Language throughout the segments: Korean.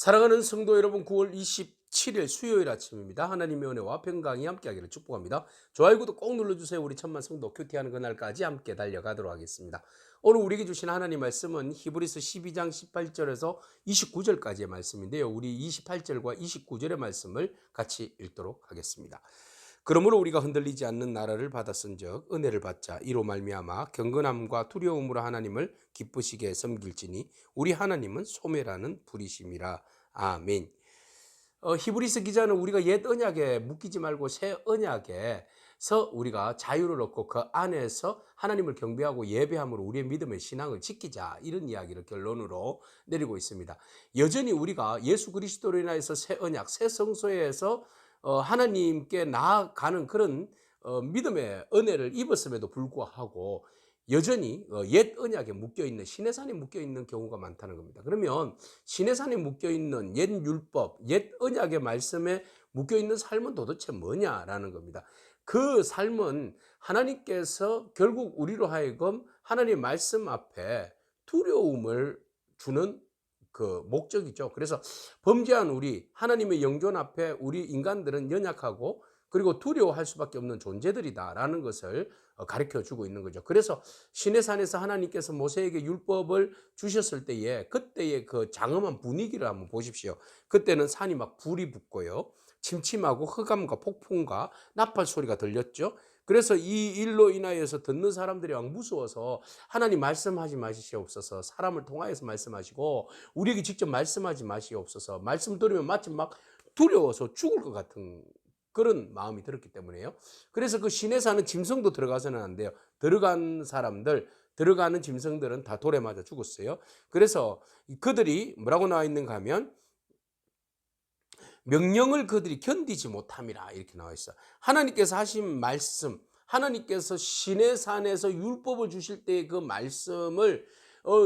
사랑하는 성도 여러분, 9월 27일 수요일 아침입니다. 하나님의 은혜와 평강이 함께하기를 축복합니다. 좋아요, 구독 꼭 눌러주세요. 우리 천만 성도 큐티하는 그날까지 함께 달려가도록 하겠습니다. 오늘 우리에게 주신 하나님 말씀은 히브리서 12장 18절에서 29절까지의 말씀인데요. 우리 28절과 29절의 말씀을 같이 읽도록 하겠습니다. 그러므로 우리가 흔들리지 않는 나라를 받았은즉 은혜를 받자. 이로 말미암아 경건함과 두려움으로 하나님을 기쁘시게 섬길지니 우리 하나님은 소멸하는 불이심이라. 아멘. 히브리서 기자는 우리가 옛 언약에 묶이지 말고 새 언약에서 우리가 자유를 얻고 그 안에서 하나님을 경배하고 예배함으로 우리의 믿음의 신앙을 지키자, 이런 이야기를 결론으로 내리고 있습니다. 여전히 우리가 예수 그리스도로 인하여서 새 언약, 새 성소에서 하나님께 나아가는 그런 믿음의 은혜를 입었음에도 불구하고 여전히 옛 언약에 묶여있는, 시내산에 묶여있는 경우가 많다는 겁니다. 그러면 시내산에 묶여있는 옛 율법, 옛 언약의 말씀에 묶여있는 삶은 도대체 뭐냐라는 겁니다. 그 삶은 하나님께서 결국 우리로 하여금 하나님의 말씀 앞에 두려움을 주는 그 목적이죠. 그래서 범죄한 우리, 하나님의 영존 앞에 우리 인간들은 연약하고 그리고 두려워할 수밖에 없는 존재들이다라는 것을 가르쳐 주고 있는 거죠. 그래서 시내산에서 하나님께서 모세에게 율법을 주셨을 때에 그때의 그 장엄한 분위기를 한번 보십시오. 그때는 산이 막 불이 붙고요, 침침하고 흑암과 폭풍과 나팔 소리가 들렸죠. 그래서 이 일로 인하여서 듣는 사람들이 막 무서워서 하나님 말씀하지 마시옵소서, 사람을 통하여서 말씀하시고 우리에게 직접 말씀하지 마시옵소서, 말씀 들으면 마치 막 두려워서 죽을 것 같은 그런 마음이 들었기 때문에요. 그래서 그 신에 사는 짐승도 들어가서는 안 돼요. 들어가는 짐승들은 다 돌에 맞아 죽었어요. 그래서 그들이 뭐라고 나와 있는가 하면 명령을 그들이 견디지 못함이라, 이렇게 나와 있어. 하나님께서 하신 말씀, 하나님께서 시내산에서 율법을 주실 때의 그 말씀을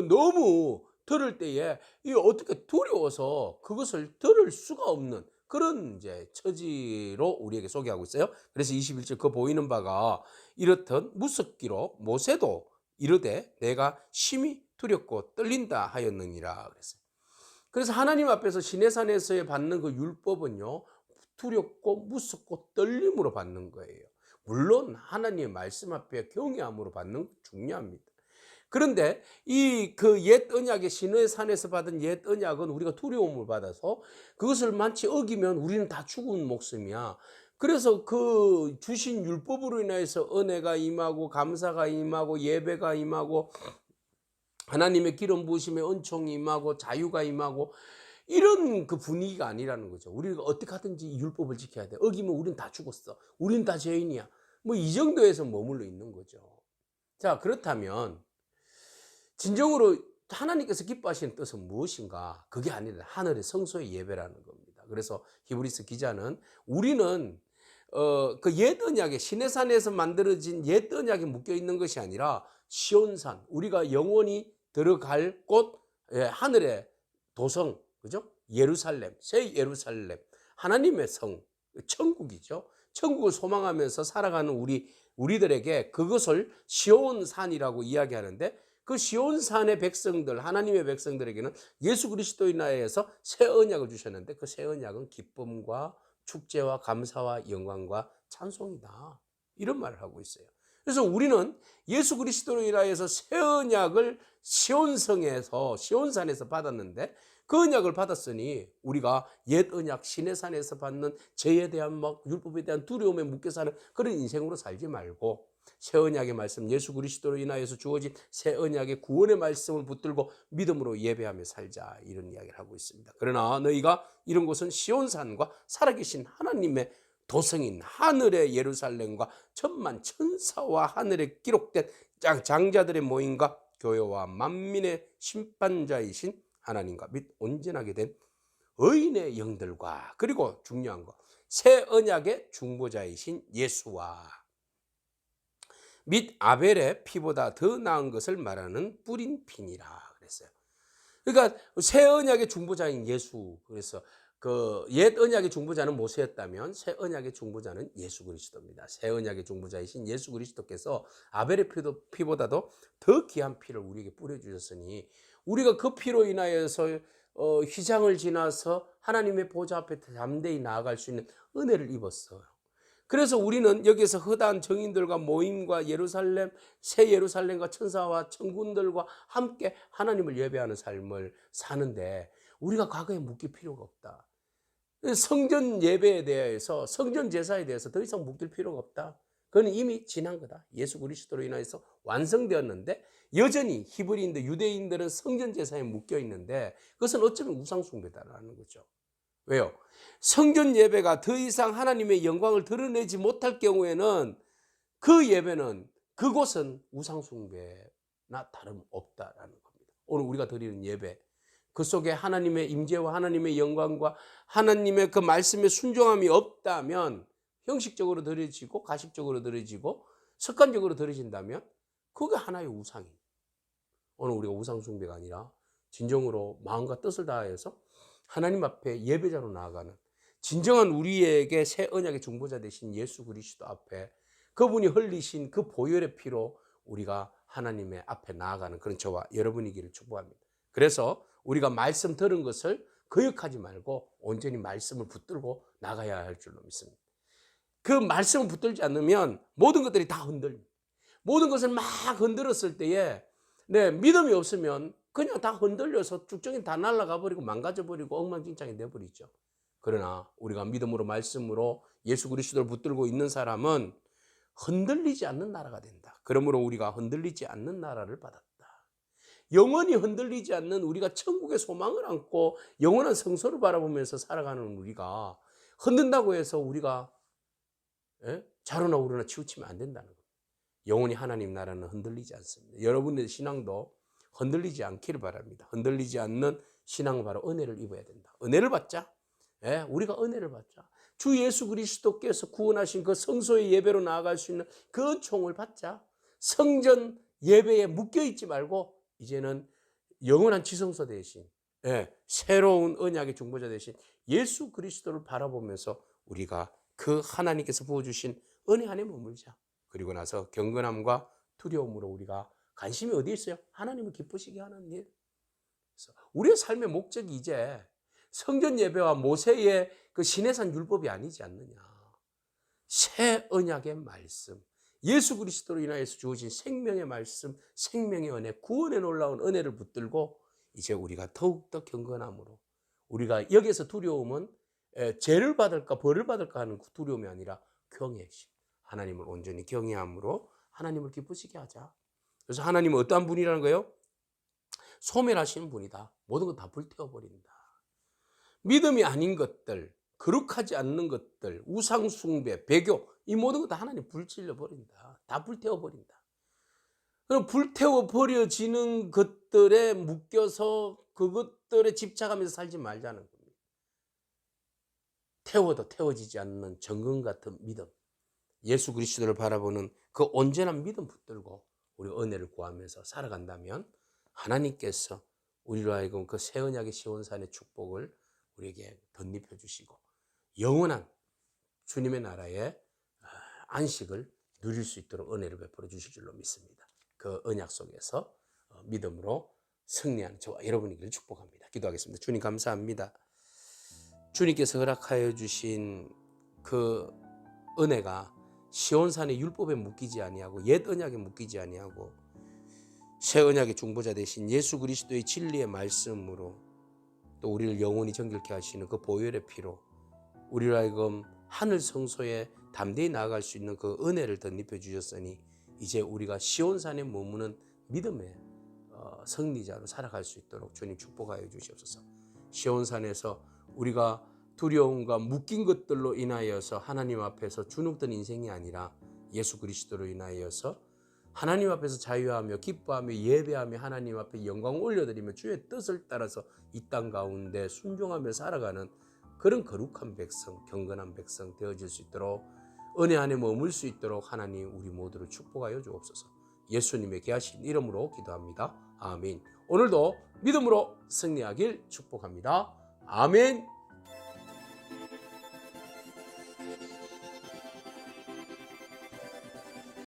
너무 들을 때에 이 어떻게 두려워서 그것을 들을 수가 없는 그런 이제 처지로 우리에게 소개하고 있어요. 그래서 21절, 그 보이는 바가 이렇듯 무섭기로 모세도 이르되 내가 심히 두렵고 떨린다 하였느니라 그랬어요. 그래서 하나님 앞에서 시내산에서의 받는 그 율법은요, 두렵고 무섭고 떨림으로 받는 거예요. 물론 하나님의 말씀 앞에 경외함으로 받는 거 중요합니다. 그런데 이 그 옛 언약의 시내산에서 받은 옛 언약은 우리가 두려움을 받아서 그것을 만치 어기면 우리는 다 죽은 목숨이야. 그래서 그 주신 율법으로 인해서 은혜가 임하고 감사가 임하고 예배가 임하고 하나님의 기름 부으심의 은총이 임하고 자유가 임하고 이런 그 분위기가 아니라는 거죠. 우리가 어떻게 하든지 율법을 지켜야 돼. 어기면 우린 다 죽었어. 우린 다 죄인이야. 뭐 이 정도에서 머물러 있는 거죠. 자, 그렇다면 진정으로 하나님께서 기뻐하시는 뜻은 무엇인가? 그게 아니라 하늘의 성소의 예배라는 겁니다. 그래서 히브리서 기자는 우리는 그 옛 언약의 시내산에서 만들어진 옛 언약에 묶여 있는 것이 아니라 시온산, 우리가 영원히 들어갈 곳, 하늘의 도성, 그죠? 예루살렘, 새 예루살렘, 하나님의 성, 천국이죠. 천국을 소망하면서 살아가는 우리들에게 그것을 시온산이라고 이야기하는데, 그 시온산의 백성들, 하나님의 백성들에게는 예수 그리스도 인하여서 새 언약을 주셨는데, 그 새 언약은 기쁨과 축제와 감사와 영광과 찬송이다, 이런 말을 하고 있어요. 그래서 우리는 예수 그리스도로 인하여서 새 언약을 시온성에서, 시온산에서 받았는데, 그 언약을 받았으니 우리가 옛 언약 시내산에서 받는 죄에 대한 막 율법에 대한 두려움에 묶여 사는 그런 인생으로 살지 말고 새 언약의 말씀, 예수 그리스도로 인하여서 주어진 새 언약의 구원의 말씀을 붙들고 믿음으로 예배하며 살자, 이런 이야기를 하고 있습니다. 그러나 너희가 이런 곳은 시온산과 살아계신 하나님의 도성인 하늘의 예루살렘과 천만 천사와 하늘에 기록된 장자들의 모임과 교회와 만민의 심판자이신 하나님과 및 온전하게 된 의인의 영들과, 그리고 중요한 거, 새 언약의 중보자이신 예수와 및 아벨의 피보다 더 나은 것을 말하는 뿌린 피니라 그랬어요. 그러니까 새 언약의 중보자인 예수. 그래서 그 옛 언약의 중보자는 모세였다면 새 언약의 중보자는 예수 그리스도입니다. 새 언약의 중보자이신 예수 그리스도께서 아벨의 피보다도 더 귀한 피를 우리에게 뿌려주셨으니 우리가 그 피로 인하여서 휘장을 지나서 하나님의 보좌 앞에 담대히 나아갈 수 있는 은혜를 입었어요. 그래서 우리는 여기서 허다한 정인들과 모임과 예루살렘, 새 예루살렘과 천사와 천군들과 함께 하나님을 예배하는 삶을 사는데 우리가 과거에 묶일 필요가 없다. 성전 예배에 대해서, 성전 제사에 대해서 더 이상 묶일 필요가 없다. 그건 이미 지난 거다. 예수 그리스도로 인해서 완성되었는데 여전히 히브리인들, 유대인들은 성전 제사에 묶여 있는데 그것은 어쩌면 우상 숭배다라는 거죠. 왜요? 성전 예배가 더 이상 하나님의 영광을 드러내지 못할 경우에는 그 예배는, 그곳은 우상 숭배나 다름없다라는 겁니다. 오늘 우리가 드리는 예배, 그 속에 하나님의 임재와 하나님의 영광과 하나님의 그 말씀에 순종함이 없다면 형식적으로 드려지고 가식적으로 드려지고 습관적으로 드려진다면 그게 하나의 우상이에요. 오늘 우리가 우상 숭배가 아니라 진정으로 마음과 뜻을 다해서 하나님 앞에 예배자로 나아가는 진정한 우리에게 새 언약의 중보자 되신 예수 그리스도 앞에 그분이 흘리신 그 보혈의 피로 우리가 하나님의 앞에 나아가는 그런 저와 여러분이기를 축복합니다. 그래서 우리가 말씀 들은 것을 거역하지 말고 온전히 말씀을 붙들고 나가야 할 줄로 믿습니다. 그 말씀을 붙들지 않으면 모든 것들이 다 흔들립니다. 모든 것을 막 흔들었을 때에 믿음이 없으면 그냥 다 흔들려서 쭉정이 다 날아가 버리고 망가져 버리고 엉망진창이 돼버리죠. 그러나 우리가 믿음으로 말씀으로 예수 그리스도를 붙들고 있는 사람은 흔들리지 않는 나라가 된다. 그러므로 우리가 흔들리지 않는 나라를 받았다. 영원히 흔들리지 않는 우리가 천국의 소망을 안고 영원한 성소를 바라보면서 살아가는 우리가 흔든다고 해서 우리가 자로나 우로나 치우치면 안 된다는 겁니다. 영원히 하나님 나라는 흔들리지 않습니다. 여러분의 신앙도 흔들리지 않기를 바랍니다. 흔들리지 않는 신앙은 바로 은혜를 입어야 된다. 은혜를 받자. 우리가 은혜를 받자. 주 예수 그리스도께서 구원하신 그 성소의 예배로 나아갈 수 있는 그 은총을 받자. 성전 예배에 묶여있지 말고 이제는 영원한 지성소 대신 새로운 언약의 중보자 대신 예수 그리스도를 바라보면서 우리가 그 하나님께서 부어주신 은혜 안에 머물자. 그리고 나서 경건함과 두려움으로 우리가 관심이 어디에 있어요? 하나님을 기쁘시게 하는 일. 그래서 우리의 삶의 목적이 이제 성전 예배와 모세의 그 시내산 율법이 아니지 않느냐. 새 언약의 말씀, 예수 그리스도로 인하여서 주어진 생명의 말씀, 생명의 은혜, 구원에 놀라운 은혜를 붙들고 이제 우리가 더욱더 경건함으로 우리가 여기서 두려움은 죄를 받을까 벌을 받을까 하는 두려움이 아니라 경외심. 하나님을 온전히 경외함으로 하나님을 기쁘시게 하자. 그래서 하나님은 어떠한 분이라는 거예요? 소멸하시는 분이다. 모든 것 다 불태워버린다. 믿음이 아닌 것들, 거룩하지 않는 것들, 우상숭배, 배교, 이 모든 것 다 하나님 불질러버린다. 다 불태워버린다. 그럼 불태워버려지는 것들에 묶여서 그것들에 집착하면서 살지 말자는 겁니다. 태워도 태워지지 않는 정금 같은 믿음, 예수 그리스도를 바라보는 그 온전한 믿음 붙들고 우리 은혜를 구하면서 살아간다면 하나님께서 우리로 하여금 그 새 언약의 시온산의 축복을 우리에게 덧입혀 주시고 영원한 주님의 나라의 안식을 누릴 수 있도록 은혜를 베풀어 주실 줄로 믿습니다. 그 언약 속에서 믿음으로 승리하는 저와 여러분이기를 축복합니다. 기도하겠습니다. 주님 감사합니다. 주님께서 허락하여 주신 그 은혜가 시온산의 율법에 묶이지 아니하고 옛 언약에 묶이지 아니하고 새 언약의 중보자 되신 예수 그리스도의 진리의 말씀으로 또 우리를 영원히 정결케 하시는 그 보혈의 피로 우리로 하여금 하늘 성소에 담대히 나아갈 수 있는 그 은혜를 덧입혀 주셨으니 이제 우리가 시온산에 머무는 믿음의 승리자로 살아갈 수 있도록 주님 축복하여 주시옵소서. 시온산에서 우리가 두려움과 묶인 것들로 인하여서 하나님 앞에서 주눅든 인생이 아니라 예수 그리스도로 인하여서 하나님 앞에서 자유하며 기뻐하며 예배하며 하나님 앞에 영광 올려드리며 주의 뜻을 따라서 이 땅 가운데 순종하며 살아가는 그런 거룩한 백성, 경건한 백성 되어질 수 있도록 은혜 안에 머물 수 있도록 하나님 우리 모두를 축복하여 주옵소서. 예수님의 귀하신 이름으로 기도합니다. 아멘. 오늘도 믿음으로 승리하길 축복합니다. 아멘.